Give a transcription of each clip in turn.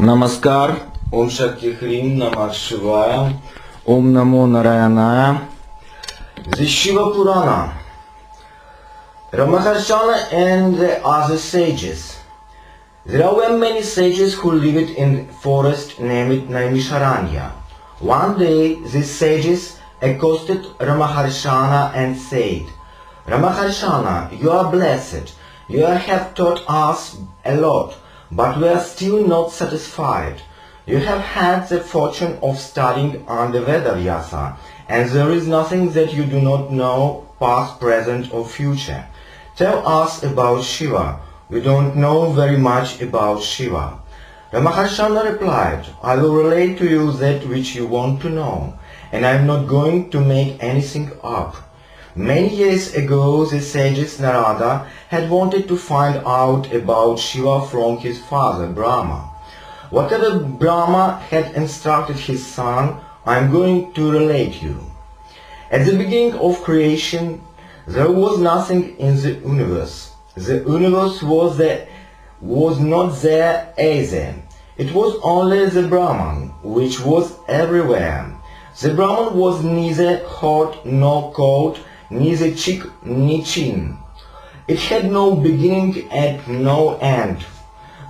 Namaskar, Om Shakti Hrim Namah Shivaya, Om Namo Narayanaya. The Shiva Purana, Ramakrishna and the other sages. There were many sages who lived in forest named Naimisharanya. One day these sages accosted Ramakrishna and said, Ramakrishna, you are blessed, you have taught us a lot, but we are still not satisfied. You have had the fortune of studying under Veda, and there is nothing that you do not know, past, present or future. Tell us about Shiva. We don't know very much about Shiva. Ramakrishna replied, I will relate to you that which you want to know, and I am not going to make anything up. Many years ago, the sages Narada had wanted to find out about Shiva from his father Brahma. Whatever Brahma had instructed his son, I am going to relate you. At the beginning of creation, there was nothing in the universe. The universe was not there either. It was only the Brahman, which was everywhere. The Brahman was neither hot nor cold, neither cheek nor chin. It had no beginning and no end.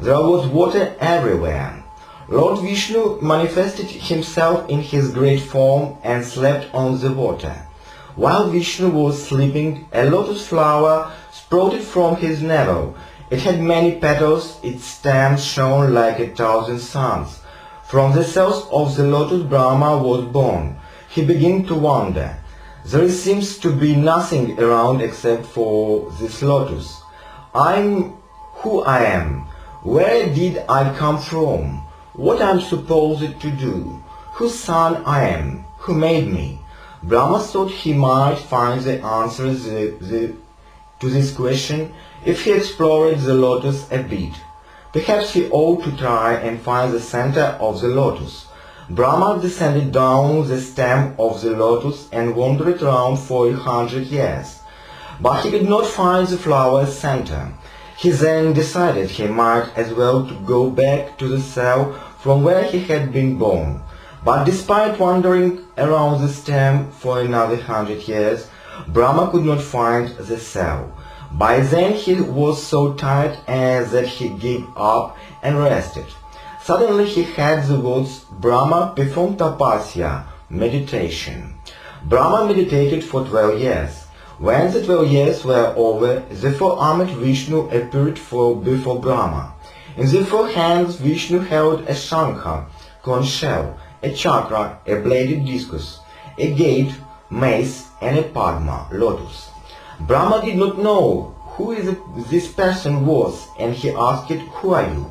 There was water everywhere. Lord Vishnu manifested himself in his great form and slept on the water. While Vishnu was sleeping, a lotus flower sprouted from his navel. It had many petals, its stem shone like 1,000 suns. From the cells of the lotus Brahma was born. He began to wonder. There seems to be nothing around except for this lotus. I'm who I am. Where did I come from? What I'm supposed to do? Whose son I am? Who made me? Brahma thought he might find the answer to this question if he explored the lotus a bit. Perhaps he ought to try and find the center of the lotus. Brahma descended down the stem of the lotus and wandered around for 100 years. But he could not find the flower's center. He then decided he might as well to go back to the cell from where he had been born. But despite wandering around the stem for another 100 years, Brahma could not find the cell. By then he was so tired that he gave up and rested. Suddenly he heard the words, Brahma performed tapasya, meditation. Brahma meditated for 12 years. When the 12 years were over, the four-armed Vishnu appeared before Brahma. In the four hands Vishnu held a shankha, conch shell, a chakra, a bladed discus, a gate, mace, and a padma, lotus. Brahma did not know who this person was, and he asked, Who are you?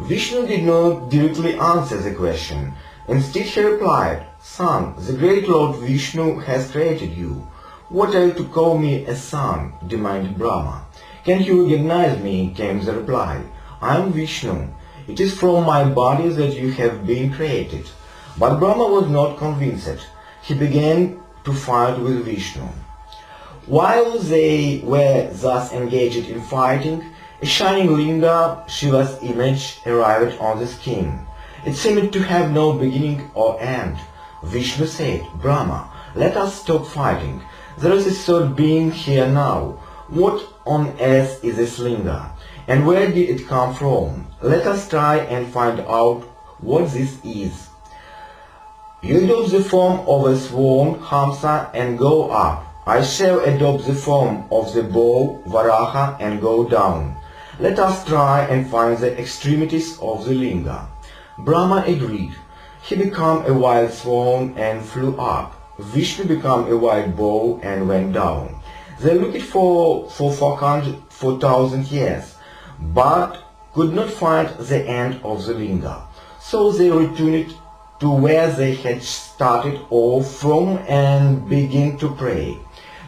Vishnu did not directly answer the question. Instead he replied, Son, the great Lord Vishnu has created you. What are you to call me a son? Demanded Brahma. Can't you recognize me? Came the reply. I am Vishnu. It is from my body that you have been created. But Brahma was not convinced. He began to fight with Vishnu. While they were thus engaged in fighting, a shining linga, Shiva's image, arrived on the skin. It seemed to have no beginning or end. Vishnu said, Brahma, let us stop fighting. There is a third being here now. What on earth is this linga? And where did it come from? Let us try and find out what this is. You adopt the form of a swan, Hamsa, and go up. I shall adopt the form of the bow, Varaha, and go down. Let us try and find the extremities of the linga. Brahma agreed. He became a wild swan and flew up. Vishnu became a wild bow and went down. They looked for 4,000 years, but could not find the end of the linga. So they returned to where they had started off from and began to pray.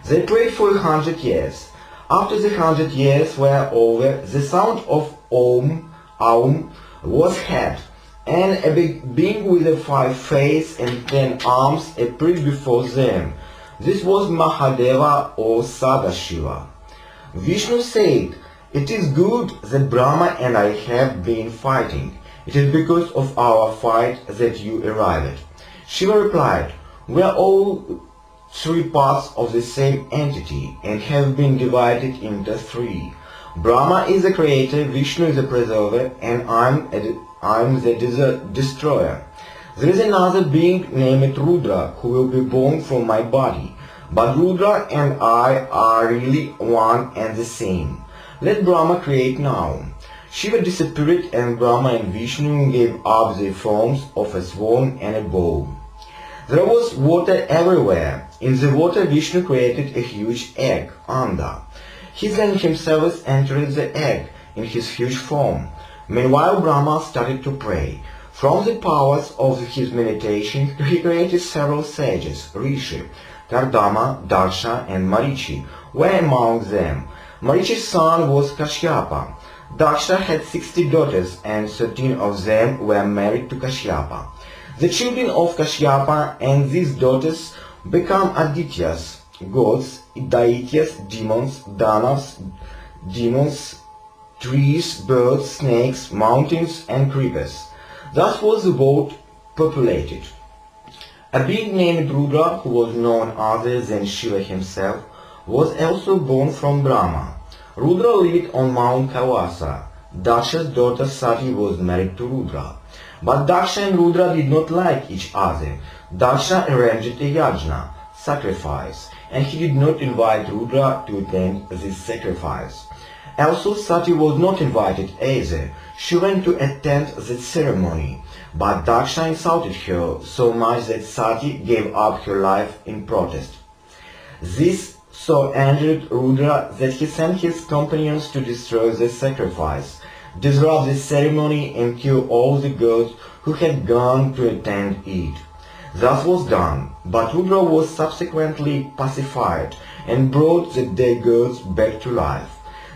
They prayed for 100 years. After the 100 years were over, the sound of Om, Aum, was heard, and a big being with a 5 faces and 10 arms appeared before them. This was Mahadeva or Sadashiva. Vishnu said, It is good that Brahma and I have been fighting. It is because of our fight that you arrived. Shiva replied, we are all three parts of the same entity and have been divided into three. Brahma is the creator, Vishnu is the preserver, and I'm the destroyer. There is another being named Rudra who will be born from my body. But Rudra and I are really one and the same. Let Brahma create now. Shiva disappeared and Brahma and Vishnu gave up their forms of a swan and a bow. There was water everywhere. In the water Vishnu created a huge egg, Anda. He then himself entered the egg in his huge form. Meanwhile Brahma started to pray. From the powers of his meditation he created several sages, Rishi, Kardama, Daksha and Marichi were among them. Marichi's son was Kashyapa. Daksha had 60 daughters and 13 of them were married to Kashyapa. The children of Kashyapa and these daughters become Adityas, gods, Daityas, demons, Danavs, demons, trees, birds, snakes, mountains and creepers. Thus was the world populated. A being named Rudra, who was none other than Shiva himself, was also born from Brahma. Rudra lived on Mount Kailasa. Daksha's daughter Sati was married to Rudra. But Daksha and Rudra did not like each other. Daksha arranged a yajna, sacrifice, and he did not invite Rudra to attend this sacrifice. Also Sati was not invited either. She went to attend the ceremony, but Daksha insulted her so much that Sati gave up her life in protest. This so angered Rudra that he sent his companions to destroy the sacrifice, disrupt the ceremony and kill all the gods who had gone to attend it. Thus was done, but Rudra was subsequently pacified and brought the dead gods back to life.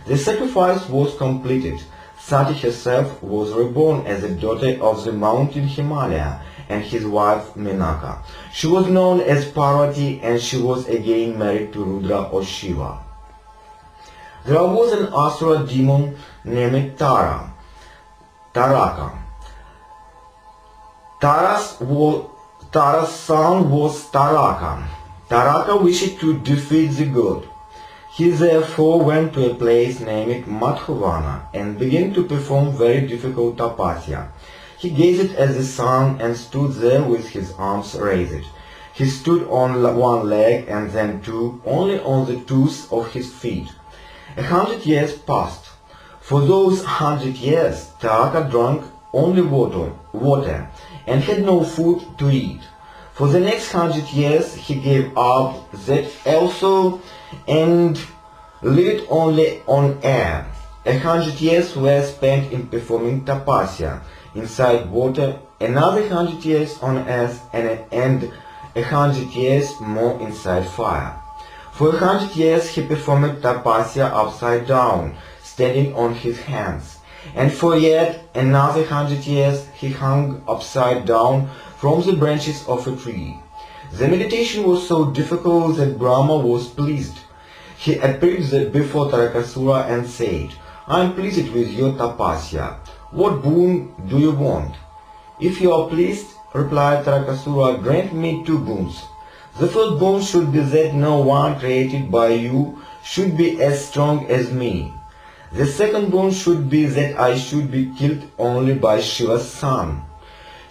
The sacrifice was completed. Sati herself was reborn as a daughter of the mountain Himalaya and his wife Menaka. She was known as Parvati and she was again married to Rudra or Shiva. There was an Asura demon named Taraka. Tara's son was Taraka. Taraka wished to defeat the god. He therefore went to a place named Madhuvana and began to perform very difficult tapasya. He gazed at the sun and stood there with his arms raised. He stood on one leg and then two, only on the toes of his feet. 100 years passed. For those 100 years, Taraka drank only water and had no food to eat. For the next 100 years, he gave up that also and lived only on air. 100 years were spent in performing tapasya inside water, another 100 years on earth, and 100 years more inside fire. For 100 years he performed tapasya upside down, standing on his hands, and for yet another 100 years he hung upside down from the branches of a tree. The meditation was so difficult that Brahma was pleased. He appeared before Tarakasura and said, I am pleased with your tapasya. What boon do you want? If you are pleased, replied Tarakasura, grant me 2 boons. The first boon should be that no one created by you should be as strong as me. The second boon should be that I should be killed only by Shiva's son.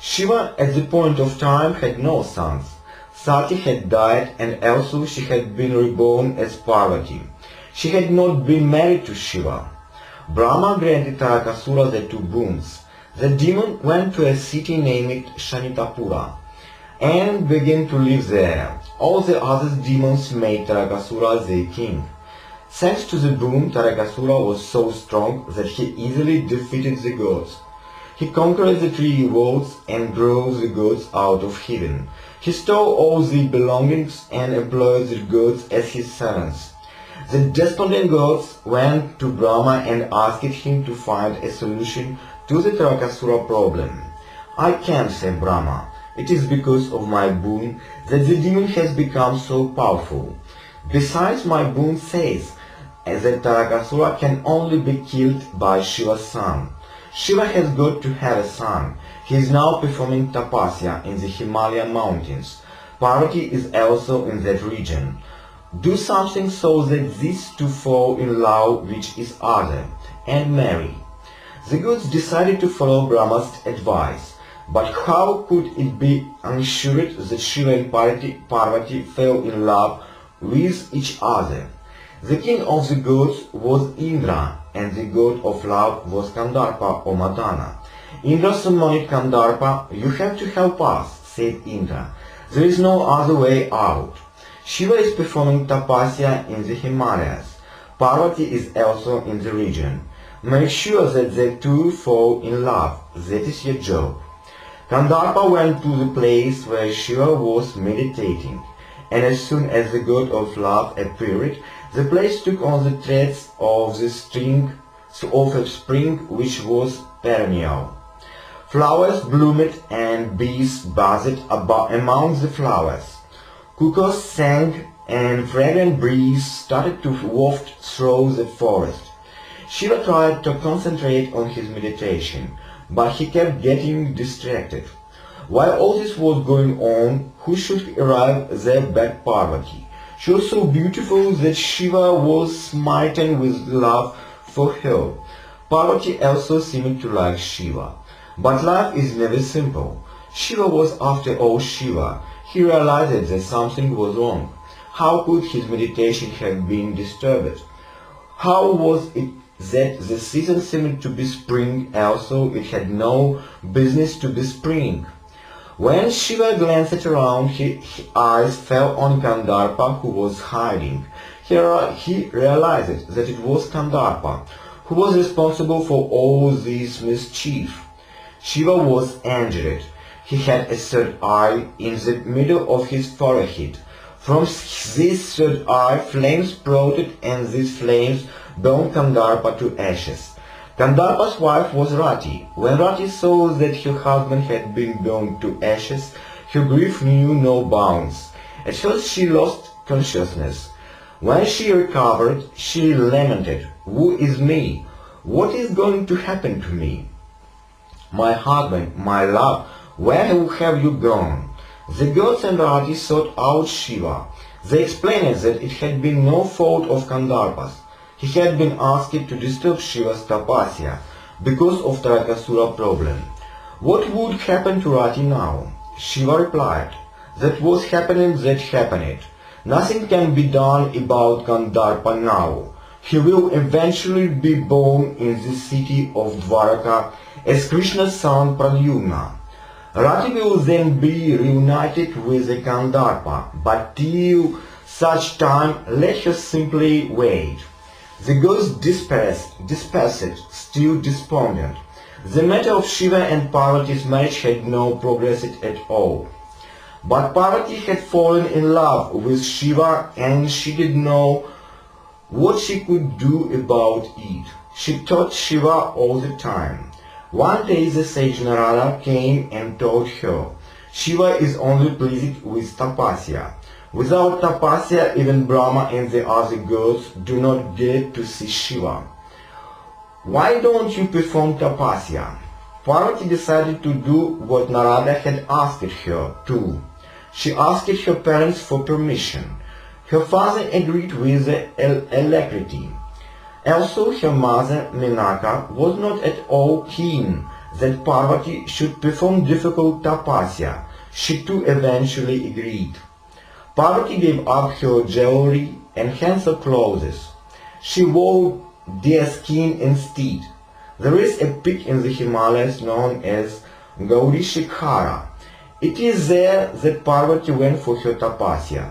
Shiva at the point of time had no sons. Sati had died and also she had been reborn as Parvati. She had not been married to Shiva. Brahma granted Tarakasura the 2 boons. The demon went to a city named Shanitapura and began to live there. All the other demons made Tarakasura their king. Thanks to the boon, Tarakasura was so strong that he easily defeated the gods. He conquered the 3 worlds and drove the gods out of heaven. He stole all the belongings and employed the gods as his servants. The despondent gods went to Brahma and asked him to find a solution to the Tarakasura problem. I can't, said Brahma. It is because of my boon that the demon has become so powerful. Besides, my boon says that Tarakasura can only be killed by Shiva's son. Shiva has got to have a son. He is now performing tapasya in the Himalayan mountains. Parvati is also in that region. Do something so that these two fall in love with each other and marry. The gods decided to follow Brahma's advice, but how could it be ensured that Shiva and Parvati fell in love with each other? The king of the gods was Indra, and the god of love was Kandarpa or Madana. Indra summoned Kandarpa. "You have to help us," said Indra. "There is no other way out. Shiva is performing tapasya in the Himalayas. Parvati is also in the region. Make sure that the two fall in love. That is your job." Kandarpa went to the place where Shiva was meditating, and as soon as the god of love appeared, the place took on the threads of a spring which was perennial. Flowers bloomed and bees buzzed among the flowers. Cuckoos sang and fragrant breeze started to waft through the forest. Shiva tried to concentrate on his meditation, but he kept getting distracted. While all this was going on, who should arrive there but Parvati? She was so beautiful that Shiva was smitten with love for her. Parvati also seemed to like Shiva. But life is never simple. Shiva was after all Shiva. He realized that something was wrong. How could his meditation have been disturbed? How was it that the season seemed to be spring, also it had no business to be spring? When Shiva glanced around, his eyes fell on Kandarpa, who was hiding. He realized that it was Kandarpa who was responsible for all this mischief. Shiva was injured. He had a third eye in the middle of his forehead. From this third eye flames sprouted, and these flames burned Kandarpa to ashes. Kandarpa's wife was Rati. When Rati saw that her husband had been burned to ashes, her grief knew no bounds. At first she lost consciousness. When she recovered, she lamented, "Woe is me! What is going to happen to me? My husband, my love, where have you gone?" The gods and Rati sought out Shiva. They explained that it had been no fault of Kandarpa's. He had been asked to disturb Shiva's tapasya because of Tarakasura problem. What would happen to Rati now? Shiva replied, "That was happening, that happened. Nothing can be done about Kandarpa now. He will eventually be born in the city of Dwaraka as Krishna's son Pradyumna. Rati will then be reunited with the Kandarpa, but till such time let her simply wait." The gods dispersed, still despondent. The matter of Shiva and Parvati's marriage had no progressed at all. But Parvati had fallen in love with Shiva, and she didn't know what she could do about it. She taught Shiva all the time. One day the sage Narada came and told her, "Shiva is only pleased with tapasya. Without tapasya, even Brahma and the other gods do not get to see Shiva. Why don't you perform tapasya?" Parvati decided to do what Narada had asked her to. She asked her parents for permission. Her father agreed with alacrity. Also, her mother, Menaka, was not at all keen that Parvati should perform difficult tapasya. She too eventually agreed. Parvati gave up her jewelry and handsome clothes. She wore deer skin instead. There is a peak in the Himalayas known as Gauri Shikhara. It is there that Parvati went for her tapasya.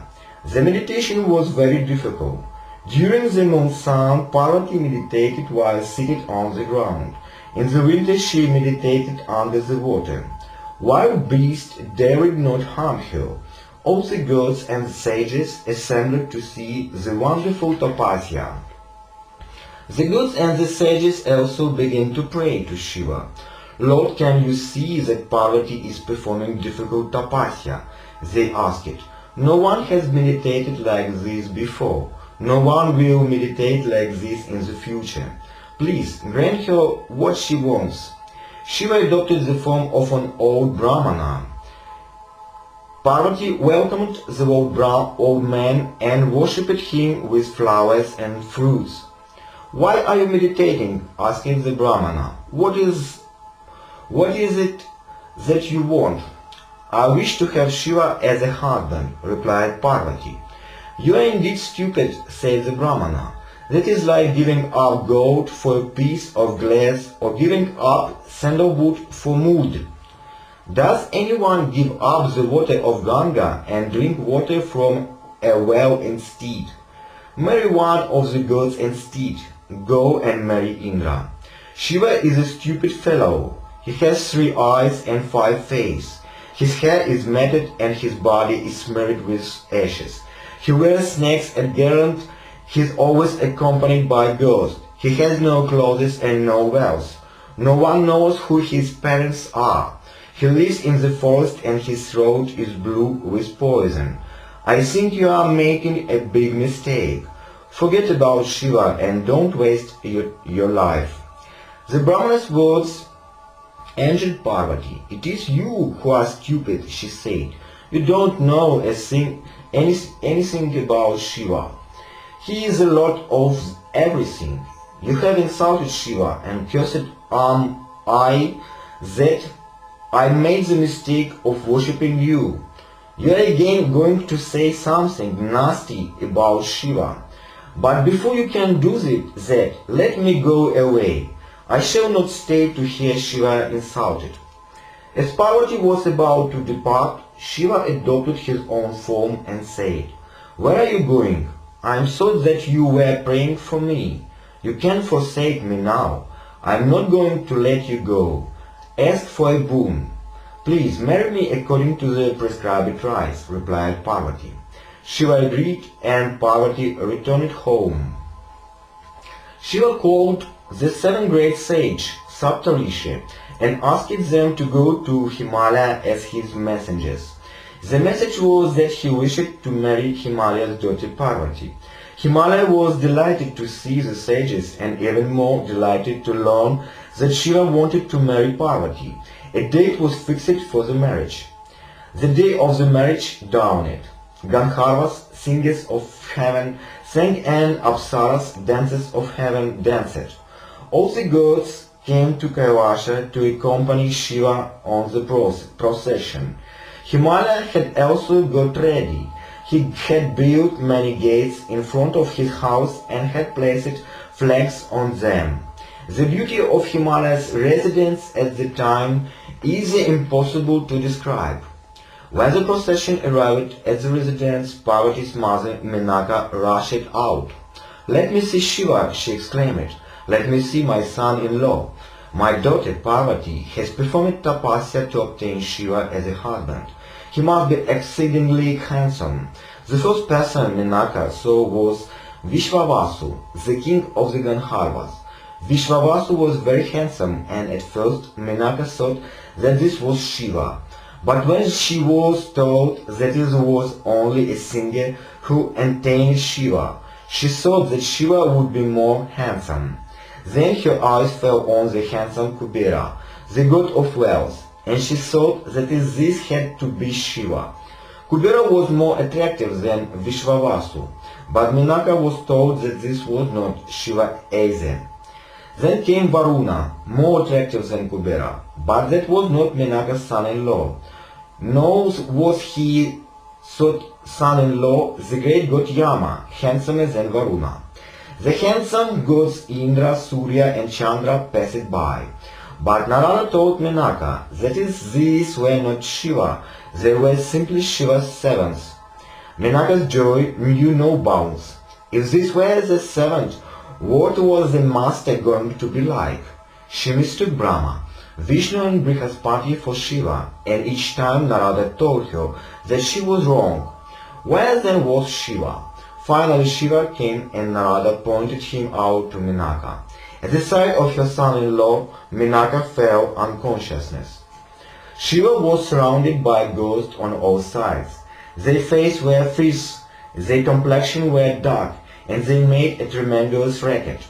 The meditation was very difficult. During the monsoon, Parvati meditated while seated on the ground. In the winter she meditated under the water. Wild beasts dared not harm her. All the gods and sages assembled to see the wonderful tapasya. The gods and the sages also began to pray to Shiva. "Lord, can you see that Parvati is performing difficult tapasya?" they asked. "No one has meditated like this before. No one will meditate like this in the future. Please, grant her what she wants. Shiva adopted the form of an old Brahmana. Parvati welcomed the old man and worshipped him with flowers and fruits. Why are you meditating? Asked the Brahmana. What is it that you want? I wish to have Shiva as a husband, replied Parvati. You are indeed stupid, said the Brahmana. That is like giving up gold for a piece of glass or giving up sandalwood for mud. Does anyone give up the water of Ganga and drink water from a well instead? Marry one of the gods instead. Go and marry Indra. Shiva is a stupid fellow. He has 3 eyes and 5 faces. His hair is matted and his body is smeared with ashes. He wears snakes and garland. He is always accompanied by ghosts. He has no clothes and no wealth. No one knows who his parents are. He lives in the forest and his throat is blue with poison. I think you are making a big mistake. Forget about Shiva and don't waste your life. The Brahmana's words angered Parvati. It is you who are stupid, she said. You don't know anything about Shiva. He is a lot of everything. You have insulted Shiva and cursed I that I made the mistake of worshipping you. You are again going to say something nasty about Shiva. But before you can do that, let me go away. I shall not stay to hear Shiva insulted. As Parvati was about to depart, Shiva adopted his own form and said, Where are you going? I am so that you were praying for me. You can't forsake me now. I am not going to let you go. Ask for a boon. Please marry me according to the prescribed rites, replied Parvati. Shiva agreed and Parvati returned home. Shiva called the 7 great sages, Saptarishi, and asked them to go to Himalaya as his messengers. The message was that he wished to marry Himalaya's daughter Parvati. Himalaya was delighted to see the sages and even more delighted to learn that Shiva wanted to marry Parvati. A date was fixed for the marriage. The day of the marriage dawned. Gandharvas, singers of heaven, sang and Apsaras, dancers of heaven, danced. All the gods came to Kailasha to accompany Shiva on the procession. Himalaya had also got ready. He had built many gates in front of his house and had placed flags on them. The beauty of Himalaya's residence at the time is impossible to describe. When the procession arrived at the residence, Parvati's mother Menaka rushed out. Let me see Shiva, she exclaimed. Let me see my son-in-law. My daughter Parvati has performed tapasya to obtain Shiva as a husband. He must be exceedingly handsome. The first person Menaka saw was Vishvavasu, the king of the Gandharvas. Vishvavasu was very handsome, and at first Menaka thought that this was Shiva. But when she was told that it was only a singer who entertained Shiva, she thought that Shiva would be more handsome. Then her eyes fell on the handsome Kubera, the god of wealth, and she thought that this had to be Shiva. Kubera was more attractive than Vishvavasu, but Menaka was told that this was not Shiva either. Then came Varuna, more attractive than Kubera, but that was not Menaka's son-in-law. Nor was he son-in-law the great god Yama, handsomer than Varuna. The handsome gods Indra, Surya and Chandra passed by. But Narada told Menaka that these were not Shiva, they were simply Shiva's servants. Menaka's joy knew no bounds. If this were the servant, what was the master going to be like? She mistook Brahma, Vishnu and Brihaspati for Shiva, and each time Narada told her that she was wrong. Where then was Shiva? Finally Shiva came and Narada pointed him out to Menaka. At the sight of her son-in-law, Menaka fell unconsciousness. Shiva was surrounded by ghosts on all sides. Their faces were fierce, their complexion were dark, and they made a tremendous racket.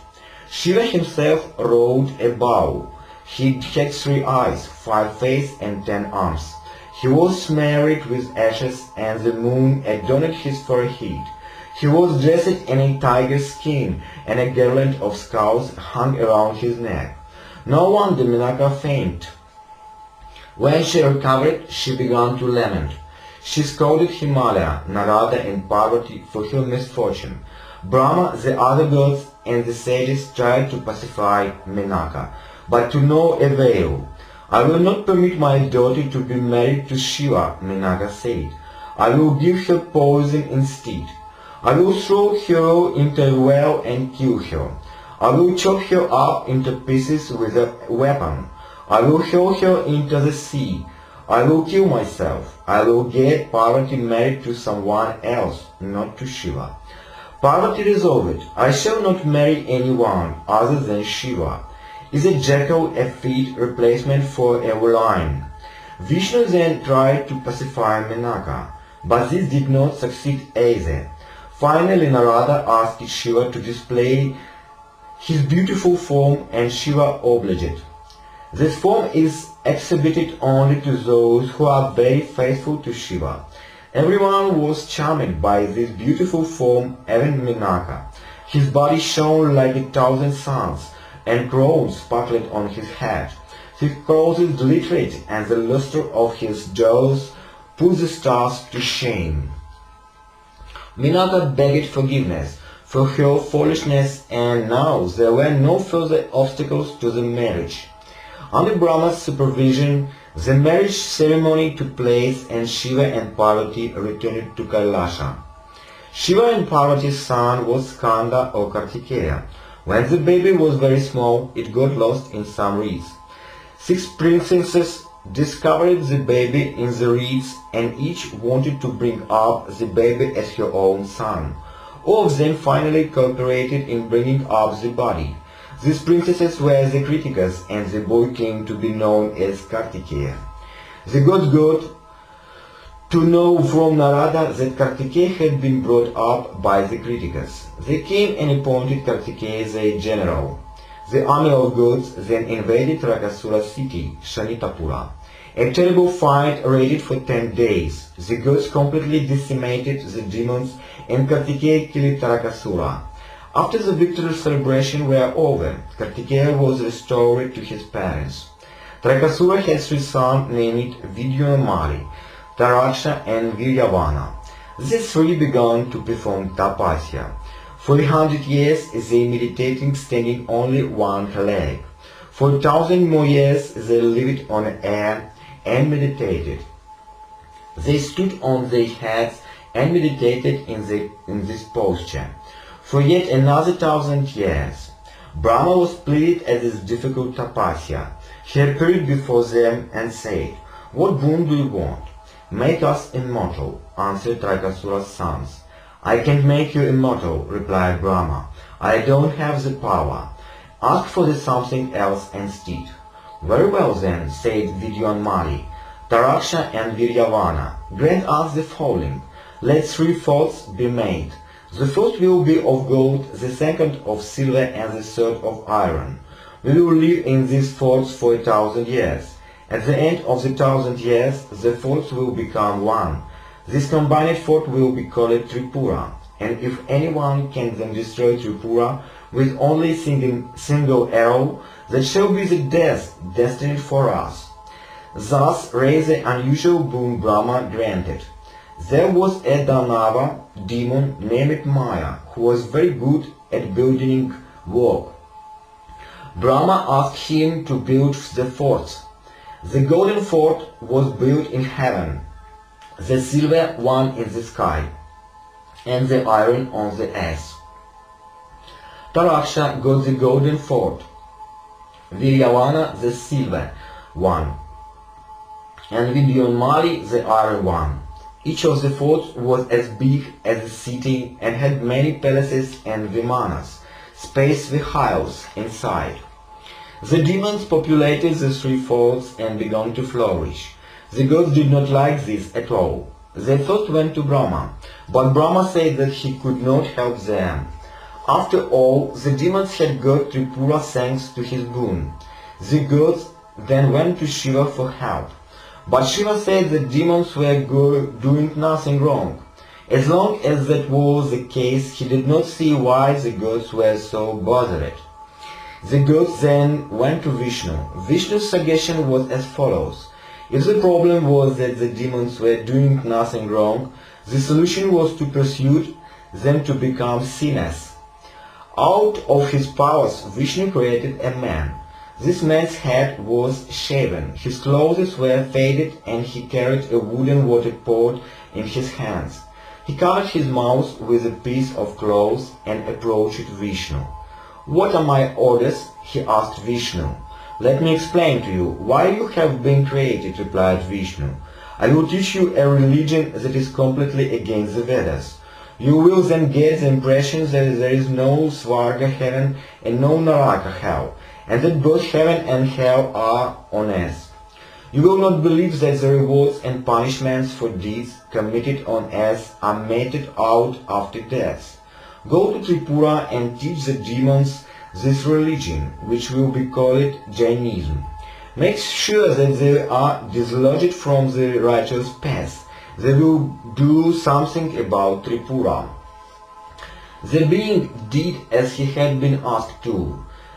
Shiva himself rode a bow. He had 3 eyes, 5 faces and 10 arms. He was smeared with ashes, and the moon adorned his forehead. He was dressed in a tiger's skin, and a garland of skulls hung around his neck. No wonder Menaka fainted. When she recovered, she began to lament. She scolded Himalaya, Narada and Parvati for her misfortune. Brahma, the other gods, and the sages tried to pacify Menaka, but to no avail. I will not permit my daughter to be married to Shiva, Menaka said. I will give her poison instead. I will throw her into a well and kill her. I will chop her up into pieces with a weapon. I will hurl her into the sea. I will kill myself. I will get Parvati married to someone else, not to Shiva. Parvati resolved, I shall not marry anyone other than Shiva. Is a jackal a fit replacement for a lion? Vishnu then tried to pacify Menaka, but this did not succeed either. Finally Narada asked Shiva to display his beautiful form, and Shiva obliged. This form is exhibited only to those who are very faithful to Shiva. Everyone was charmed by this beautiful form, even Menaka. His body shone like 1,000 suns, and crowns sparkled on his head. His clothes glittered, and the luster of his jaws put the stars to shame. Menaka begged forgiveness for her foolishness, and now there were no further obstacles to the marriage. Under Brahma's supervision, the marriage ceremony took place, and Shiva and Parvati returned to Kailasha. Shiva and Parvati's son was Skanda or Kartikeya. When the baby was very small, it got lost in some reeds. 6 princesses discovered the baby in the reeds, and each wanted to bring up the baby as her own son. All of them finally cooperated in bringing up the body. These princesses were the Kritikas, and the boy came to be known as Kartikeya. The gods got to know from Narada that Kartikeya had been brought up by the Kritikas. They came and appointed Kartikeya the general. The army of gods then invaded Rakasura's city, Shanitapura. A terrible fight raged for 10 days. The gods completely decimated the demons, and Kartikeya killed Tarakasura. After the victory celebration were over, Kartikeya was restored to his parents. Tarakasura had 3 sons named Vidya and Mali, Taraksha and Viryavana. These 3 began to perform tapasya. For 100 years they meditated standing only one leg. For 1,000 more years they lived on air and meditated. They stood on their heads and meditated in this posture. For yet another 1,000 years, Brahma was pleased at this difficult tapasya. He appeared before them and said, "What boon do you want?" "Make us immortal," answered Tarakasura's sons. "I can't make you immortal," replied Brahma. "I don't have the power. Ask for something else instead." "Very well then," said Vidyanmali, Taraksha and Viryavana, "grant us the following. Let 3 forts be made. The first will be of gold, the second of silver, and the third of iron. We will live in these forts for 1,000 years. At the end of the 1,000 years, the forts will become one. This combined fort will be called Tripura, and if anyone can then destroy Tripura with only single arrow, that shall be the death destined for us." Thus raised the unusual boon Brahma granted. There was a Danava demon named Maya, who was very good at building work. Brahma asked him to build the forts. The golden fort was built in heaven, the silver one in the sky, and the iron on the earth. Taraksha got the golden fort, Viryavana the silver one, and Vidyanmali the iron one. Each of the forts was as big as a city and had many palaces and vimanas, space vehicles inside. The demons populated the 3 forts and began to flourish. The gods did not like this at all. They first went to Brahma, but Brahma said that he could not help them. After all, the demons had got Tripura thanks to his boon. The gods then went to Shiva for help. But Shiva said the demons were doing nothing wrong. As long as that was the case, he did not see why the gods were so bothered. The gods then went to Vishnu. Vishnu's suggestion was as follows. If the problem was that the demons were doing nothing wrong, the solution was to pursue them to become sinners. Out of his powers, Vishnu created a man. This man's head was shaven, his clothes were faded, and he carried a wooden water pot in his hands. He covered his mouth with a piece of cloth and approached Vishnu. "What are my orders?" he asked Vishnu. "Let me explain to you why you have been created," replied Vishnu. "I will teach you a religion that is completely against the Vedas. You will then get the impression that there is no Svarga heaven and no Naraka hell, and that both heaven and hell are on earth. You will not believe that the rewards and punishments for deeds committed on earth are meted out after death. Go to Tripura and teach the demons this religion, which will be called Jainism. Make sure that they are dislodged from the righteous path. They will do something about Tripura." The being did as he had been asked to.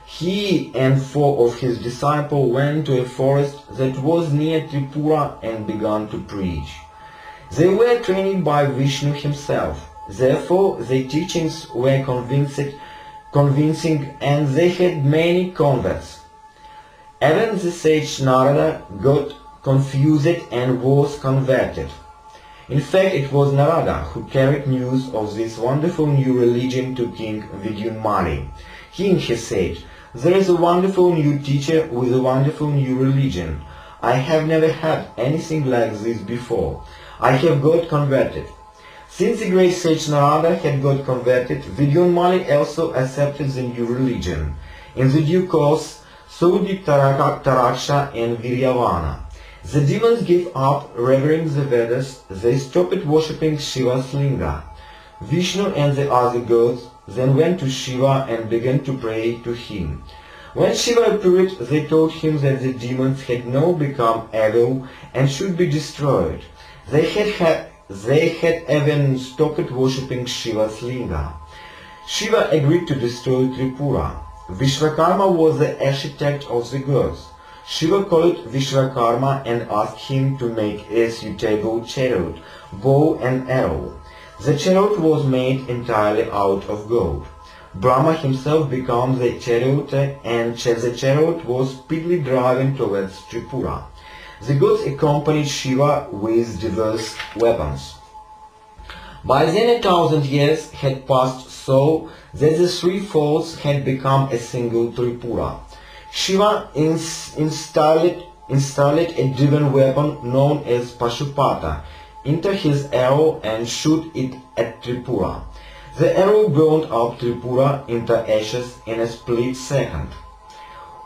He and 4 of his disciples went to a forest that was near Tripura and began to preach. They were trained by Vishnu himself. Therefore, their teachings were convincing, and they had many converts. Even the sage Narada got confused and was converted. In fact, it was Narada who carried news of this wonderful new religion to King Vidyunmani. He said, "There is a wonderful new teacher with a wonderful new religion. I have never had anything like this before. I have got converted." Since the great sage Narada had got converted, Vidyunmani also accepted the new religion. In the due course, so did Taraksha and Viryavana. The demons gave up revering the Vedas. They stopped worshipping Shiva's linga. Vishnu and the other gods then went to Shiva and began to pray to him. When Shiva appeared, they told him that the demons had now become evil and should be destroyed. They had even stopped worshipping Shiva's linga. Shiva agreed to destroy Tripura. Vishvakarma was the architect of the gods. Shiva called Vishvakarma and asked him to make a suitable chariot, bow and arrow. The chariot was made entirely out of gold. Brahma himself became the charioteer, and the chariot was speedily driving towards Tripura. The gods accompanied Shiva with diverse weapons. By then 1,000 years had passed so that the 3 folds had become a single Tripura. Shiva installed a divine weapon known as Pashupata into his arrow and shoot it at Tripura. The arrow burned up Tripura into ashes in a split second.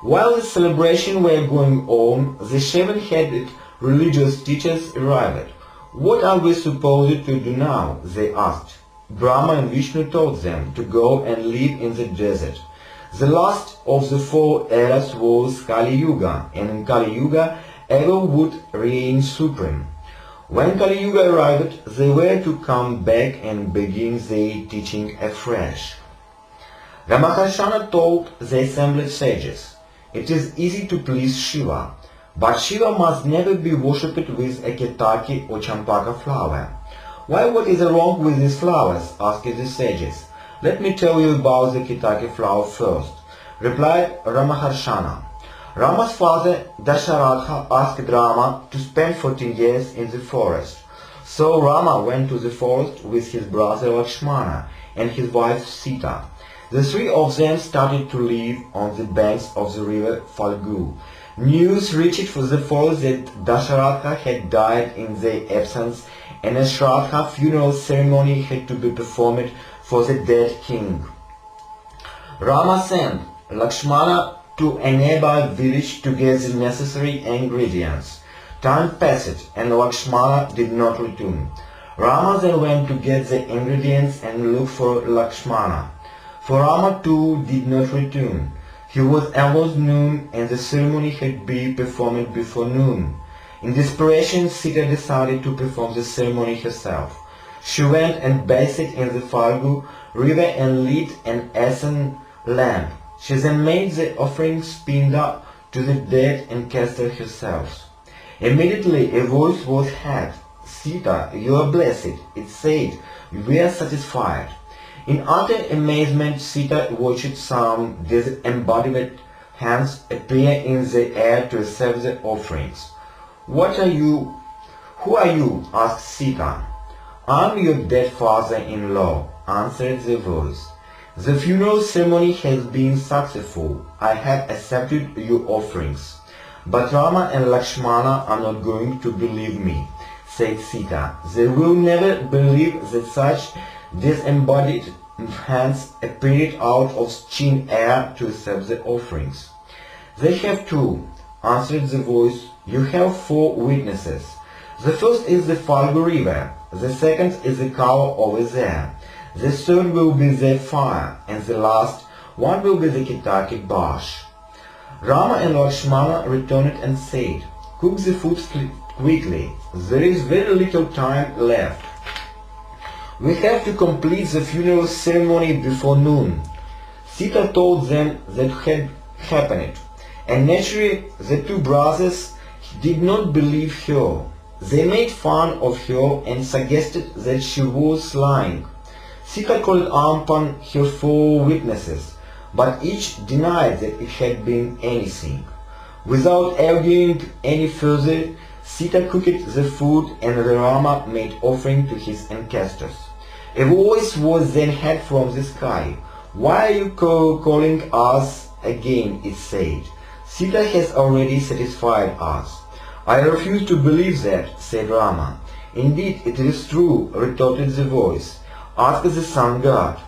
While the celebration were going on, the 7-headed religious teachers arrived. "What are we supposed to do now?" they asked. Brahma and Vishnu told them to go and live in the desert. The last of the 4 eras was Kali Yuga, and in Kali Yuga, evil would reign supreme. When Kali Yuga arrived, they were to come back and begin their teaching afresh. Ramakrishna told the assembled sages, "It is easy to please Shiva, but Shiva must never be worshipped with a ketaki or champaka flower." "Why, what is wrong with these flowers?" asked the sages. "Let me tell you about the ketaki flower first," replied Ramakrishna. Rama's father Dasharatha asked Rama to spend 14 years in the forest. So Rama went to the forest with his brother Lakshmana and his wife Sita. The 3 of them started to live on the banks of the river Falgu. News reached for the forest that Dasharatha had died in their absence, and a Shraddha funeral ceremony had to be performed for the dead king. Rama sent Lakshmana to a nearby village to get the necessary ingredients. Time passed and Lakshmana did not return. Rama then went to get the ingredients and look for Lakshmana. for Rama too did not return. He was almost noon and the ceremony had to be performed before noon. In desperation, Sita decided to perform the ceremony herself. She went and bathed in the Falgu river and lit an earthen lamp. She then made the offering spinda to the dead and cast her herself. Immediately a voice was heard. Sita, you are blessed. It said, we are satisfied. In utter amazement, Sita watched some disembodied hands appear in the air to accept the offerings. What are you? Who are you? Asked Sita. I'm your dead father-in-law, answered the voice. The funeral ceremony has been successful. I have accepted your offerings. But Rama and Lakshmana are not going to believe me, said Sita. They will never believe that such disembodied hands appeared out of thin air to accept the offerings. They have two, answered the voice. You have 4 witnesses. The first is the Falgu river, the second is the Kaula over there, the third will be the fire, and the last one will be the Ketaki Bash. Rama and Lakshmana returned and said, cook the food quickly, there is very little time left. We have to complete the funeral ceremony before noon. Sita told them that had happened, and naturally the 2 brothers did not believe her. They made fun of her and suggested that she was lying. Sita called upon her 4 witnesses, but each denied that it had been anything. Without arguing any further, Sita cooked the food and Rama made offering to his ancestors. A voice was then heard from the sky. Why are you calling us again? It said. Sita has already satisfied us. I refuse to believe that, said Rama. Indeed, it is true, retorted the voice. Ask the sun god.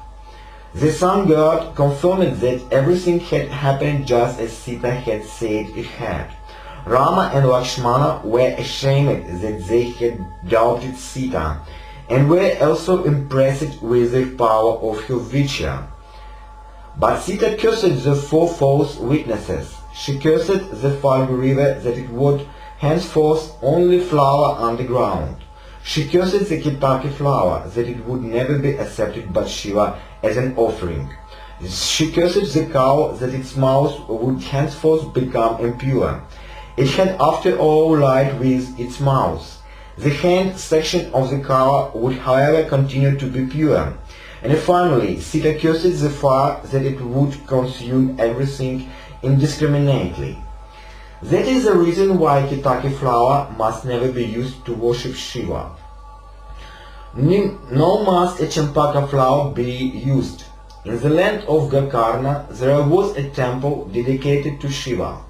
The sun god confirmed that everything had happened just as Sita had said it had. Rama and Lakshmana were ashamed that they had doubted Sita, and were also impressed with the power of her virtue. But Sita cursed the 4 false witnesses. She cursed the Falgu river that it would henceforth only flower underground. She cursed the Ketaki flower that it would never be accepted by Shiva as an offering. She cursed the cow that its mouth would henceforth become impure. It had after all lied with its mouth. The hand section of the cow would however continue to be pure. And finally, Sita cursed the fire that it would consume everything indiscriminately. That is the reason why Ketaki flower must never be used to worship Shiva. Nor must a Champaka flower be used. In the land of Gokarna there was a temple dedicated to Shiva.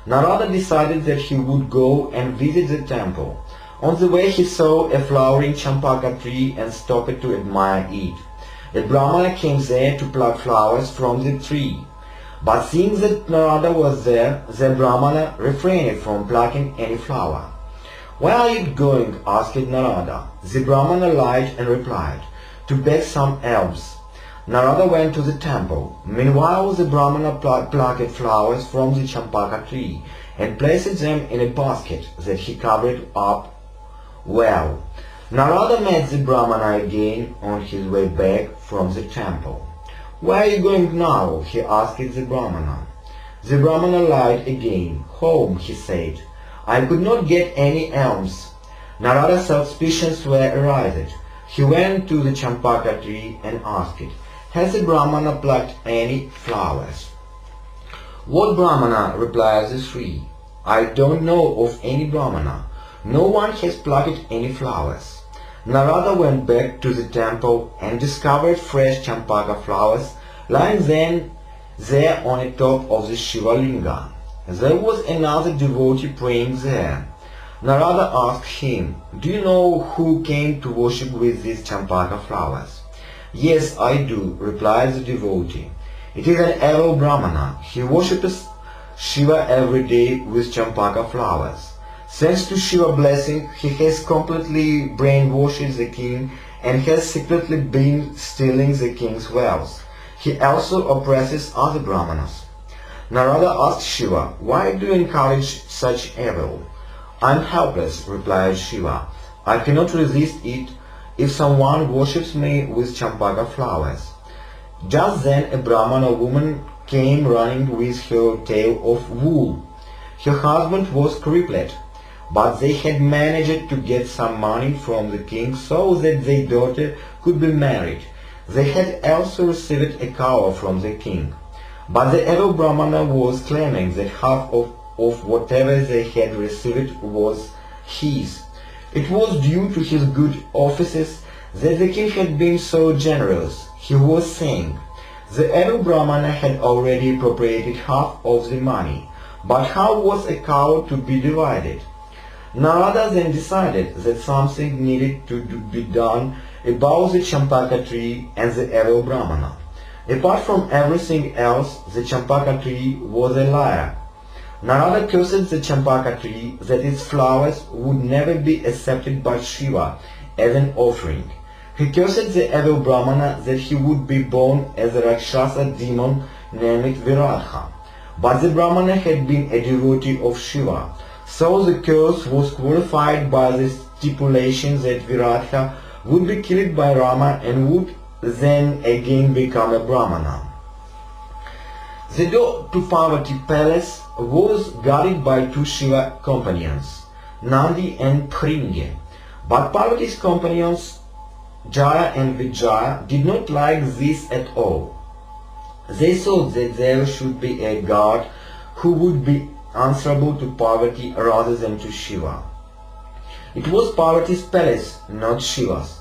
Narada decided that he would go and visit the temple. On the way he saw a flowering Champaka tree and stopped to admire it. A Brahmana came there to pluck flowers from the tree. But seeing that Narada was there, the Brahmana refrained from plucking any flower. Where are you going? Asked Narada. The Brahmana lied and replied, to beg some alms. Narada went to the temple. Meanwhile the Brahmana plucked flowers from the Champaka tree and placed them in a basket that he covered up well. Narada met the Brahmana again on his way back from the temple. Where are you going now? He asked the Brahmana. The Brahmana lied again. Home, he said. I could not get any alms. Narada's suspicions were aroused. He went to the Champaka tree and asked it, has the Brahmana plucked any flowers? What Brahmana? Replied the tree. I don't know of any Brahmana. No one has plucked any flowers. Narada went back to the temple and discovered fresh Champaka flowers lying there on the top of the Shiva Linga. There was another devotee praying there. Narada asked him, do you know who came to worship with these Champaka flowers? Yes, I do, replied the devotee. It is an evil Brahmana. He worships Shiva every day with Champaka flowers. Thanks to Shiva's blessing, he has completely brainwashed the king and has secretly been stealing the king's wealth. He also oppresses other Brahmanas. Narada asked Shiva, "Why do you encourage such evil?" "I am helpless," replied Shiva. "I cannot resist it if someone worships me with champaka flowers." Just then a Brahmana woman came running with her tail of wool. Her husband was crippled, but they had managed to get some money from the king so that their daughter could be married. They had also received a cow from the king. But the evil Brahmana was claiming that half of whatever they had received was his. It was due to his good offices that the king had been so generous. He was saying, the evil Brahmana had already appropriated half of the money, but how was a cow to be divided? Narada then decided that something needed to be done about the champaka tree and the evil Brahmana. Apart from everything else, the champaka tree was a liar. Narada cursed the champaka tree that its flowers would never be accepted by Shiva as an offering. He cursed the evil Brahmana that he would be born as a Rakshasa demon named Viratha. But the Brahmana had been a devotee of Shiva, so the curse was qualified by the stipulation that Viratha would be killed by Rama and would then again become a Brahmana. The door to Parvati palace was guarded by two Shiva companions, Nandi and Pringe. But Parvati's companions, Jaya and Vijaya, did not like this at all. They thought that there should be a god who would be answerable to Parvati rather than to Shiva. It was Parvati's palace, not Shiva's.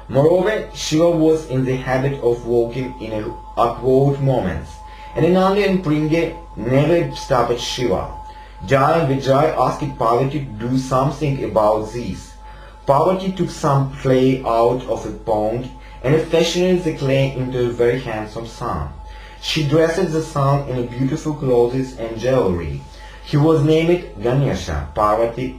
Moreover, Shiva was in the habit of walking in awkward moments, and Nandi and Pringe never stopped Shiva. Jaya and Vijaya asked Parvati to do something about this. Parvati took some clay out of a pond and fashioned the clay into a very handsome son. She dressed the son in beautiful clothes and jewelry. He was named Ganesha. Parvati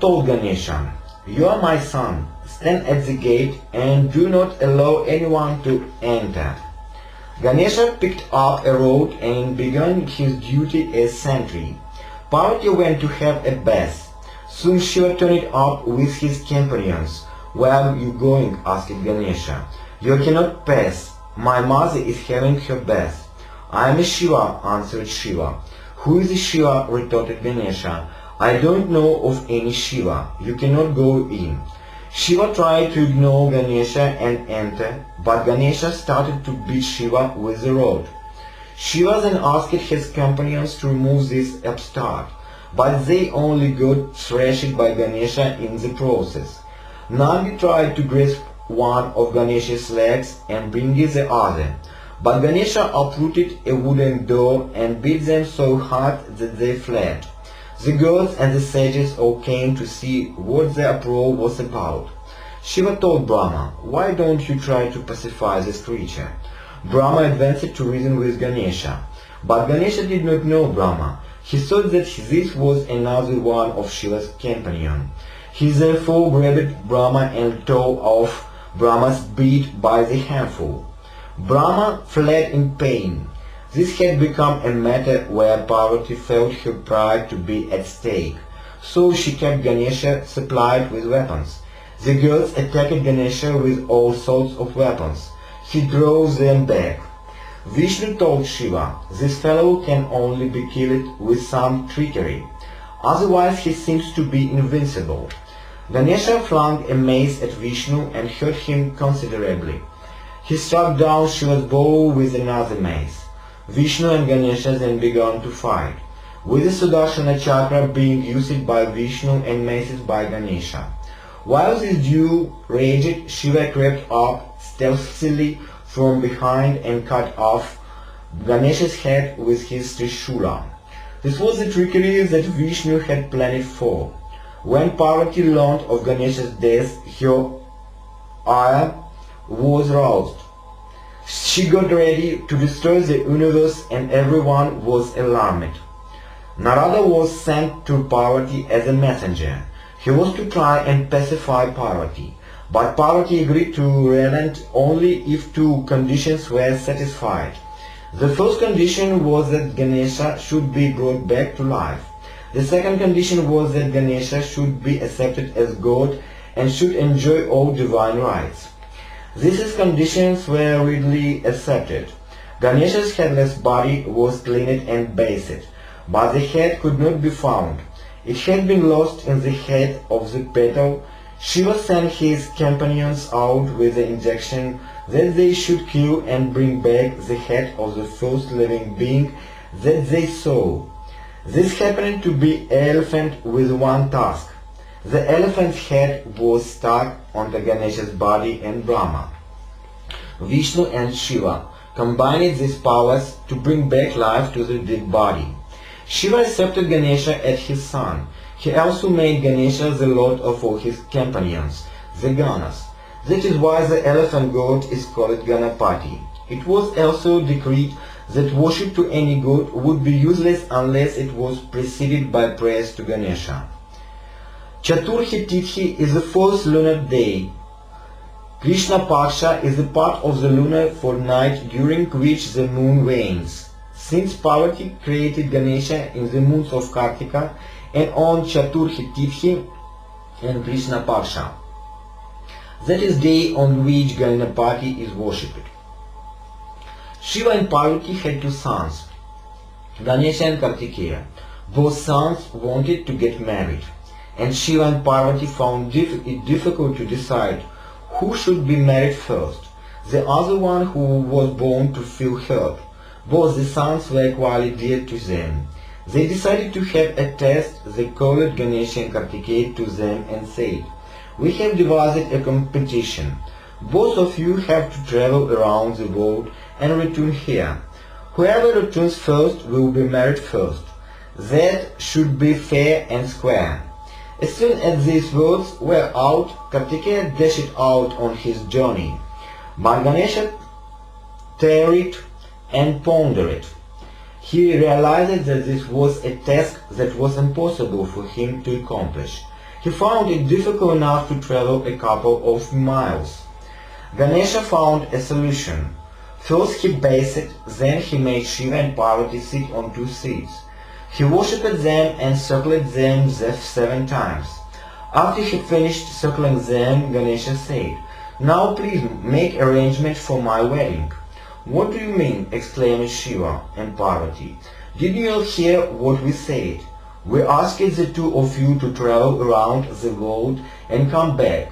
told Ganesha, "You are my son. Stand at the gate and do not allow anyone to enter." Ganesha picked up a rod and began his duty as sentry. Parvati went to have a bath. Soon Shiva turned up with his companions. "Where are you going?" asked Ganesha. "You cannot pass. My mother is having her bath." "I am a Shiva," answered Shiva. "Who is Shiva?" retorted Ganesha. "I don't know of any Shiva. You cannot go in." Shiva tried to ignore Ganesha and enter, but Ganesha started to beat Shiva with the rod. Shiva then asked his companions to remove this upstart, but they only got thrashed by Ganesha in the process. Nandi tried to grasp one of Ganesha's legs and bring the other, but Ganesha uprooted a wooden door and beat them so hard that they fled. The gods and the sages all came to see what the uproar was about. Shiva told Brahma, "Why don't you try to pacify this creature?" Brahma advanced to reason with Ganesha, but Ganesha did not know Brahma. He thought that this was another one of Shiva's companions. He therefore grabbed Brahma and tore off Brahma's beard by the handful. Brahma fled in pain. This had become a matter where Parvati felt her pride to be at stake, so she kept Ganesha supplied with weapons. The girls attacked Ganesha with all sorts of weapons. He drove them back. Vishnu told Shiva, "This fellow can only be killed with some trickery. Otherwise he seems to be invincible." Ganesha flung a mace at Vishnu and hurt him considerably. He struck down Shiva's bow with another mace. Vishnu and Ganesha then began to fight, with the Sudarshana chakra being used by Vishnu and maces by Ganesha. While this duel raged, Shiva crept up stealthily from behind and cut off Ganesha's head with his Trishula. This was the trickery that Vishnu had planned for. When Parvati learned of Ganesha's death, her ire was roused. She got ready to destroy the universe and everyone was alarmed. Narada was sent to Parvati as a messenger. He was to try and pacify Parvati, But Parvati agreed to relent only if two conditions were satisfied. The first condition was that Ganesha should be brought back to life. The second condition was that Ganesha should be accepted as God and should enjoy all divine rights. These conditions were readily accepted. Ganesha's headless body was cleaned and bathed, but the head could not be found. It had been lost in the head of the petal. Shiva sent his companions out with the injunction that they should kill and bring back the head of the first living being that they saw. This happened to be an elephant with one tusk. The elephant's head was stuck on the Ganesha's body, and Brahma, Vishnu and Shiva combined these powers to bring back life to the dead body. Shiva accepted Ganesha as his son. He also made Ganesha the lord of all his companions, the Ganas. That is why the elephant god is called Ganapati. It was also decreed that worship to any god would be useless unless it was preceded by prayers to Ganesha. Chaturthi Tithi is the fourth lunar day. Krishna Paksha is the part of the lunar fortnight during which the moon wanes. Since Parvati created Ganesha in the moons of Kartika and on Chaturthi Tithi and Krishna Paksha, that is day on which Ganapati is worshipped. Shiva and Parvati had two sons, Ganesha and Kartikeya. Both sons wanted to get married, and Shiva and Parvati found it difficult to decide who should be married first. The other one who was born to feel hurt. Both the sons were equally dear to them. They decided to have a test. They called Ganesha and Kartikeya to them and said, "We have devised a competition. Both of you have to travel around the world and return here. Whoever returns first will be married first. That should be fair and square." As soon as these words were out, Kartikeya dashed out on his journey. But Ganesha tarried and pondered. He realized that this was a task that was impossible for him to accomplish. He found it difficult enough to travel a couple of miles. Ganesha found a solution. First he bathed, then he made Shiva and Parvati sit on two seats. He worshipped them and circled them 7 times. After he finished circling them, Ganesha said, "Now please make arrangements for my wedding." "What do you mean?" exclaimed Shiva and Parvati. "Did you not hear what we said? We asked the two of you to travel around the world and come back.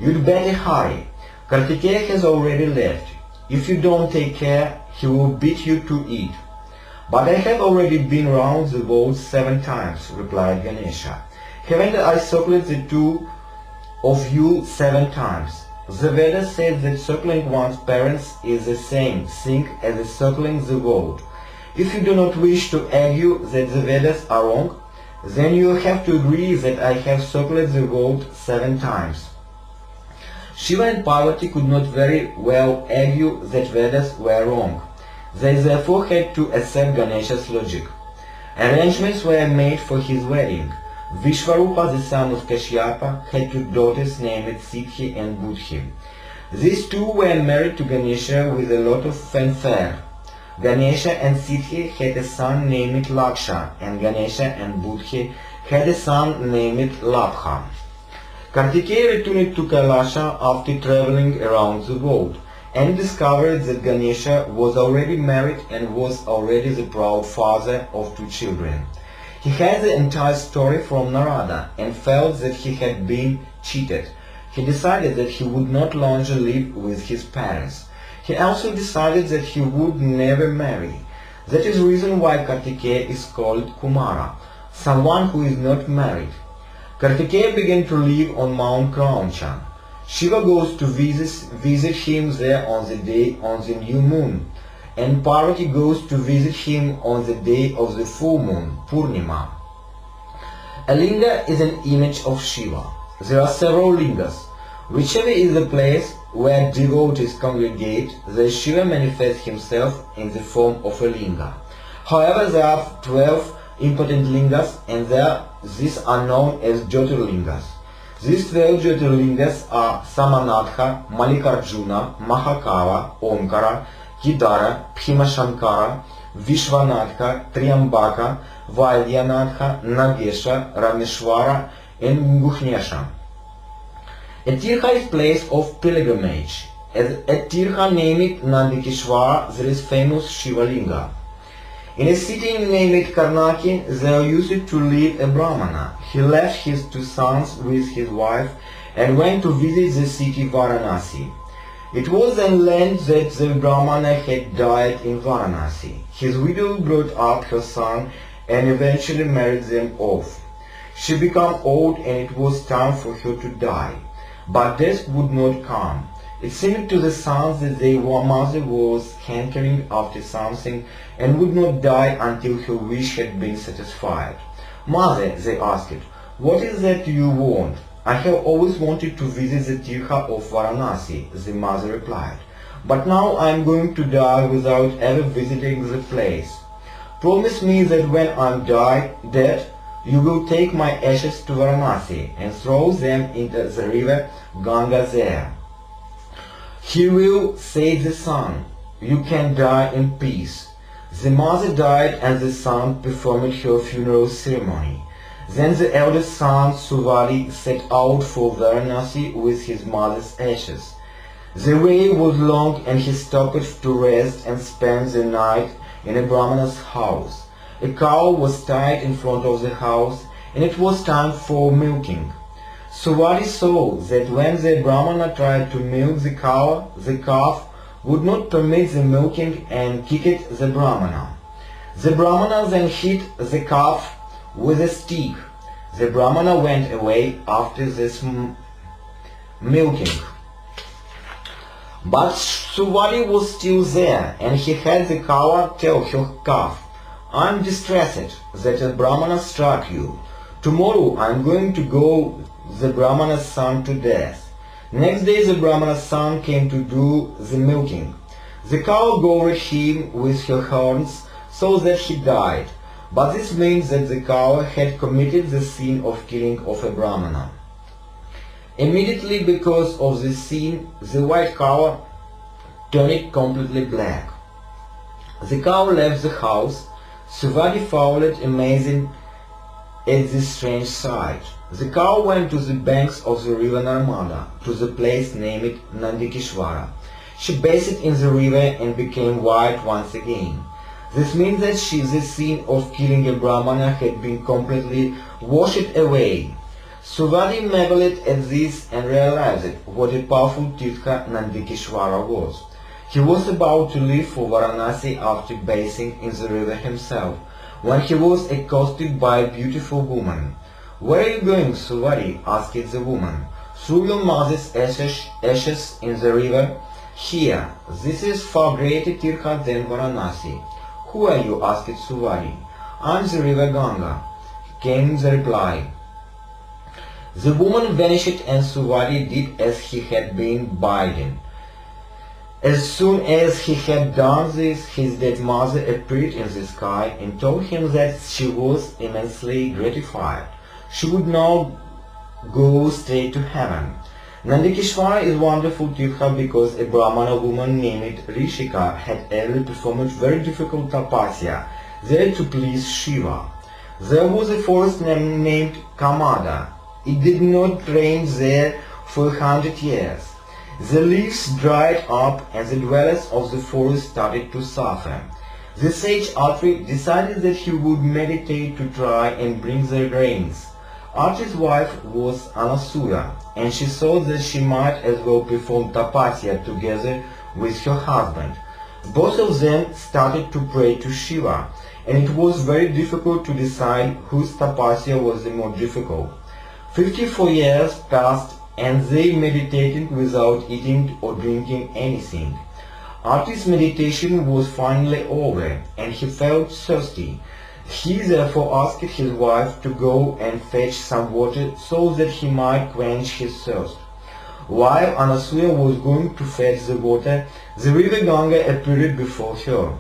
You'd better hurry. Kartikeya has already left. If you don't take care, he will beat you to it." "But I have already been round the world 7 times, replied Ganesha. "Haven't I circled the two of you 7 times? The Vedas said that circling one's parents is the same thing as circling the world. If you do not wish to argue that the Vedas are wrong, then you have to agree that I have circled the world 7 times. Shiva and Parvati could not very well argue that Vedas were wrong. They therefore had to accept Ganesha's logic. Arrangements were made for his wedding. Vishvarupa, the son of Kashyapa, had 2 daughters named Siddhi and Buddhi. These two were married to Ganesha with a lot of fanfare. Ganesha and Siddhi had a son named Laksha, and Ganesha and Buddhi had a son named Labha. Kartikeya returned to Kailasha after traveling around the world, and discovered that Ganesha was already married and was already the proud father of 2 children. He had the entire story from Narada and felt that he had been cheated. He decided that he would not longer live with his parents. He also decided that he would never marry. That is the reason why Kartikeya is called Kumara, someone who is not married. Kartikeya began to live on Mount Krauncha. Shiva goes to visit him there on the new moon, and Parvati goes to visit him on the day of the full moon, Purnima. A linga is an image of Shiva. There are several lingas. Whichever is the place where devotees congregate, the Shiva manifests himself in the form of a linga. However, there are 12 important lingas, and these are known as Jyotirlingas. These 12 Jyotirlingas are Samanatha, Mallikarjuna, Mahakala, Omkara, Kedara, Bhimashankara, Vishwanatha, Triambaka, Vaidyanatha, Nagesha, Rameshwara, and Guhnesha. A tirtha is place of pilgrimage. As a tirtha named Nandikeshwara, there is famous Shiva Linga. In a city named Karnaki, there used to live a Brahmana. He left his 2 sons with his wife and went to visit the city Varanasi. It was then learned that the Brahmana had died in Varanasi. His widow brought up her son and eventually married them off. She became old and it was time for her to die. But death would not come. It seemed to the sons that their mother was hankering after something and would not die until her wish had been satisfied. Mother, they asked, what is that you want? I have always wanted to visit the tirtha of Varanasi, the mother replied. But now I am going to die without ever visiting the place. Promise me that when I am dead, you will take my ashes to Varanasi and throw them into the river Ganga there. He will, said the son, you can die in peace. The mother died and the son performed her funeral ceremony. Then the eldest son, Suvali, set out for Varanasi with his mother's ashes. The way was long and he stopped to rest and spent the night in a Brahmana's house. A cow was tied in front of the house and it was time for milking. Suvali saw that when the Brahmana tried to milk the calf would not permit the milking and kicked the Brahmana. The Brahmana then hit the calf with a stick. The Brahmana went away after this milking. But Suvali was still there and he had the cow tell her calf, I am distressed that a Brahmana struck you. Tomorrow I am going to go the Brahmana's son to death. Next day the Brahmana's son came to do the milking. The cow gored him with her horns so that he died. But this means that the cow had committed the sin of killing of a Brahmana. Immediately because of this sin, the white cow turned completely black. The cow left the house. Suvali followed amazing at this strange sight. The cow went to the banks of the river Narmada, to the place named Nandikeshwara. She bathed in the river and became white once again. This means that the sin of killing a Brahmana had been completely washed away. Suvali marveled at this and realized what a powerful tirtha Nandikeshwara was. He was about to leave for Varanasi after bathing in the river himself, when he was accosted by a beautiful woman. Where are you going, Suvali? asked the woman. Throw your mother's ashes in the river. Here, this is far greater tirtha than Varanasi. Who are you? asked Suvali. I am the river Ganga, came the reply. The woman vanished and Suvali did as he had been bidden. As soon as he had done this, his dead mother appeared in the sky and told him that she was immensely gratified. She would now go straight to heaven. Nandikeshwara is wonderful tirtha because a Brahmana woman named Rishika had early performed very difficult tapasya there to please Shiva. There was a forest named Kamada. It did not rain there for 100 years. The leaves dried up and the dwellers of the forest started to suffer. The sage Atri decided that he would meditate to try and bring the rains. Atri's wife was Anasuya, and she thought that she might as well perform tapasya together with her husband. Both of them started to pray to Shiva, and it was very difficult to decide whose tapasya was the more difficult. 54 years passed and they meditated without eating or drinking anything. Atri's meditation was finally over and he felt thirsty. He therefore asked his wife to go and fetch some water so that he might quench his thirst. While Anasuya was going to fetch the water, the river Ganga appeared before her.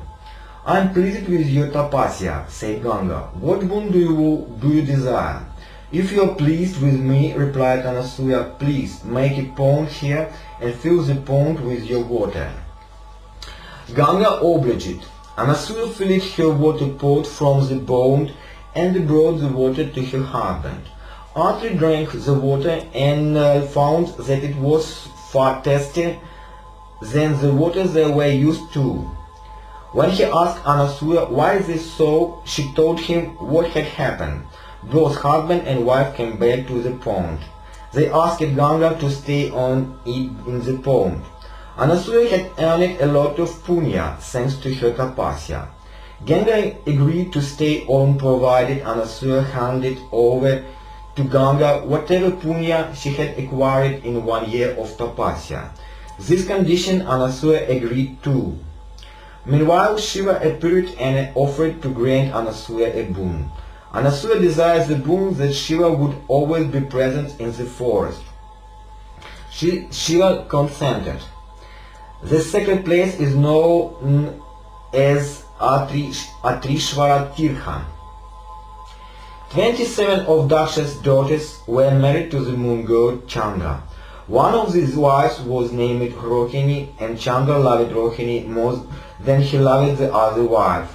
I am pleased with your tapasya, said Ganga. What boon do you desire? "If you are pleased with me," replied Anasuya, "please make a pond here and fill the pond with your water." Ganga obliged. Anasuya filled her water pot from the pond and brought the water to her husband. Atri drank the water and found that it was far tastier than the water they were used to. When he asked Anasuya why this so, she told him what had happened. Both husband and wife came back to the pond. They asked Ganga to stay on in the pond. Anasuya had earned a lot of punya thanks to her tapasya. Ganga agreed to stay on provided Anasuya handed over to Ganga whatever punya she had acquired in 1 year of tapasya. This condition Anasuya agreed to. Meanwhile, Shiva appeared and offered to grant Anasuya a boon. Anasuya desired the boon that Shiva would always be present in the forest. Shiva consented. The second place is known as Atrishvara Tirtha. 27 of Daksha's daughters were married to the moon god Chandra. One of these wives was named Rohini, and Chandra loved Rohini more than he loved the other wife.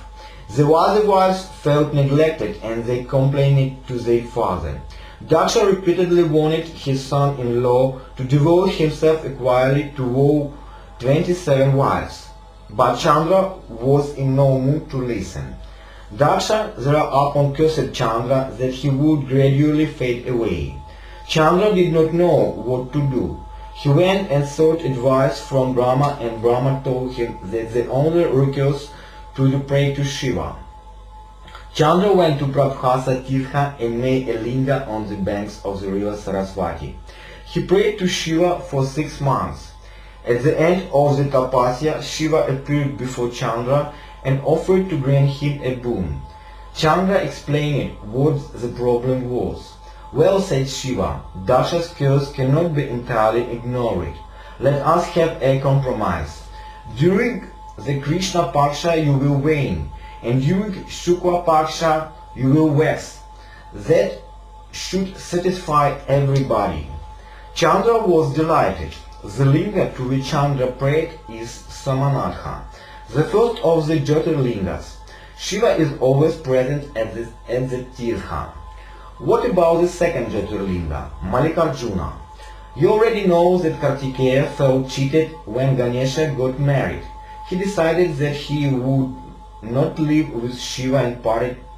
The other wives felt neglected and they complained to their father. Daksha repeatedly wanted his son-in-law to devote himself equally to all 27 wives, but Chandra was in no mood to listen. Daksha thereupon cursed Chandra that he would gradually fade away. Chandra did not know what to do. He went and sought advice from Brahma, and Brahma told him that the only recourse to pray to Shiva. Chandra went to Prabhasa Tirtha and made a linga on the banks of the river Saraswati. He prayed to Shiva for 6 months. At the end of the tapasya, Shiva appeared before Chandra and offered to grant him a boon. Chandra explained what the problem was. "Well," said Shiva, "Daksha's curse cannot be entirely ignored. Let us have a compromise. During the Krishna Paksha you will wane, and during Shukla Paksha you will wax. That should satisfy everybody." Chandra was delighted. The linga to which Chandra prayed is Samanatha, the first of the Jyotirlingas. Shiva is always present at the Tirtha. What about the second Jyotirlinga, Mallikarjuna? You already know that Kartikeya felt cheated when Ganesha got married. He decided that he would not live with Shiva and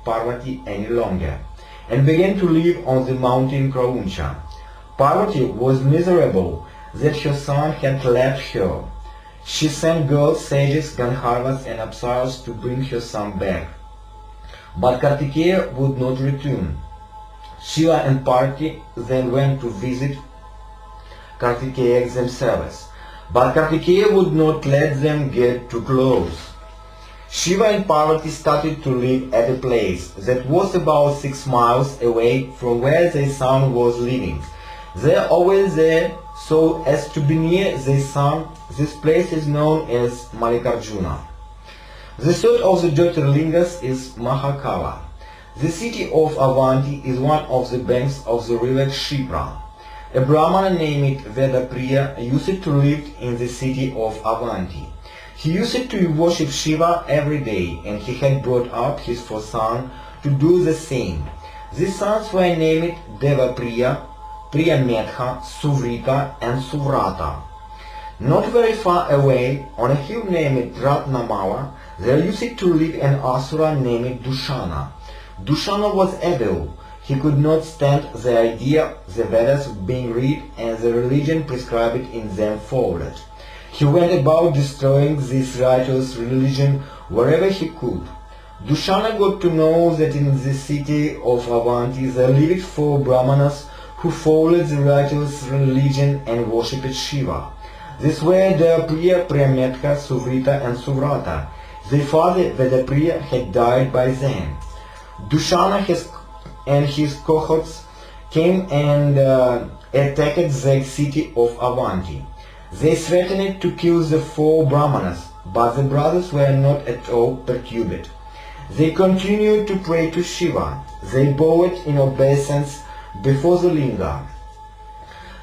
Parvati any longer, and began to live on the mountain Krauncha. Parvati was miserable that her son had left her. She sent girls, sages, Gandharvas and Apsaras to bring her son back. But Kartikeya would not return. Shiva and Parvati then went to visit Kartikeya themselves, but Kartikeya would not let them get too close. Shiva and Parvati started to live at a place that was about 6 miles away from where their son was living. They are always there so as to be near their son. This place is known as Mallikarjuna. The third of the Jyotirlingas is Mahakala. The city of Avanti is one of the banks of the river Kshipra. A Brahmana named Vedapriya used to live in the city of Avanti. He used to worship Shiva every day, and he had brought up his 4 sons to do the same. These sons were named Devapriya, Priyametha, Suvrita and Suvrata. Not very far away, on a hill named Ratnamala, there used to live an asura named Dushana. Dushana was evil. He could not stand the idea the Vedas being read and the religion prescribed in them followed. He went about destroying this righteous religion wherever he could. Dushana got to know that in the city of Avanti there lived 4 Brahmanas who followed the righteous religion and worshipped Shiva. These were Devapriya, Priyametha, Suvrita and Suvrata. Their father Vedapriya had died by then. Dushana and his cohorts came and attacked the city of Avanti. They threatened to kill the 4 Brahmanas, but the brothers were not at all perturbed. They continued to pray to Shiva. They bowed in obeisance before the linga.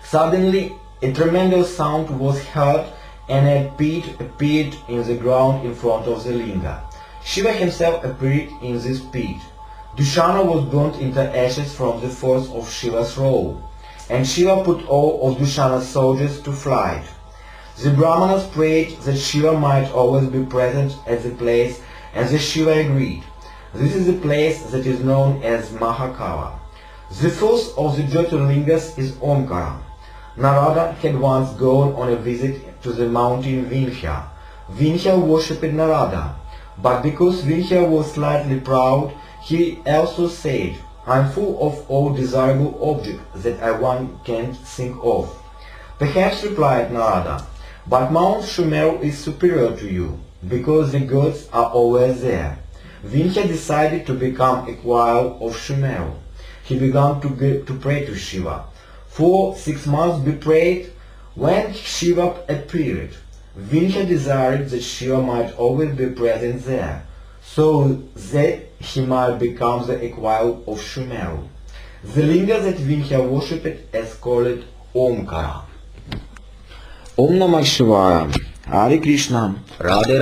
Suddenly, a tremendous sound was heard and a pit appeared in the ground in front of the linga. Shiva himself appeared in this pit. Dushana was burnt into ashes from the force of Shiva's role, and Shiva put all of Dushana's soldiers to flight. The Brahmanas prayed that Shiva might always be present at the place, and the Shiva agreed. This is the place that is known as Mahakala. The first of the Jyotirlingas is Omkara. Narada had once gone on a visit to the mountain Vindhya. Vindhya worshipped Narada, but because Vindhya was slightly proud, he also said, "I am full of all desirable objects that one can't think of." "Perhaps," replied Narada, "but Mount Shumel is superior to you, because the gods are always there." Vindhya decided to become a choir of Shumel. He began to pray to Shiva. For 6 months he prayed. When Shiva appeared, Vindhya desired that Shiva might always be present there, so that he might become the equal of Shumel. The linga that Vindhya worshipped is called Omkara. Om Namah Shivaya. Hare Krishna. Radhe